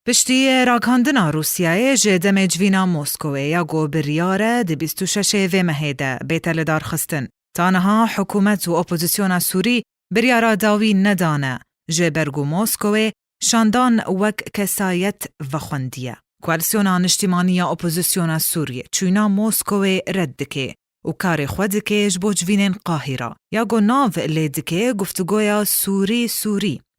پشتی راگهاندنا روسیای جدم جوینا موسکوی یا گو بریاره دی 26 و مهیده بیتل دارخستن. تانها حکومت و اپوزیسیون سوری بریاره داوی ندانه. جبرگو موسکوی شاندان وک کسایت و خوندیه. کوالسیون اجتماعی اپوزیسیون سوریه چوینا موسکوی رد دکه و کار خود دکه جبو جوینن قاهره. یا گو ناو لیدکه گفتگویا سوری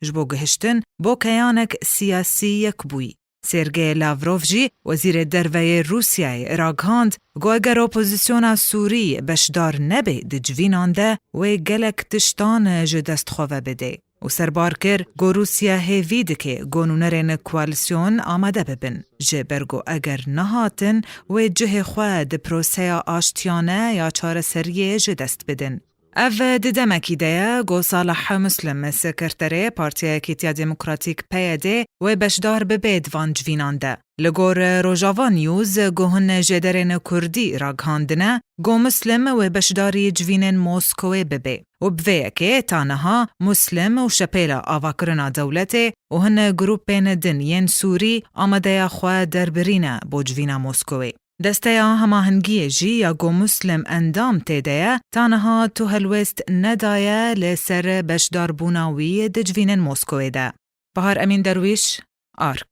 جبو گهشتن بو کیانک سیاسی یک بوی. سرگئی لاوروف جی وزیر دروی روسیای راگهاند گو اگر اپوزیسیون سوری بشدار نبه دی جوینان ده و گلک تشتان جدست خواه بده. و سربار کر گو روسیا هیوید که گونونرین کوالسیون آمده ببن. جبرگو اگر نهاتن و جه خواه دی پروسیا آشتیانه یا چار سریه جدست بدن. او دمکی ده گو صالح مسلم سکرتره پارتیا کیتیا دموکراتیک پیده و بشدار ببید وان جوینان ده. لگور روژاوا نیوز گو هن جدرین کردی راگهاندنه گو مسلم و بشداری جوینن موسکوی ببه. و بویه که تانها مسلم و شپیلا آواکرنا دولته و هن گروپین دنین سوری آمده خواه دربرینه با جوینا موسکوی. دسته هماهنگی جی یا گو مسلم اندام تیده تانها تو هلوست ندایه لسر بشدار بوناوی دجوینن موسکوی ده. بهار امین درویش، آرک.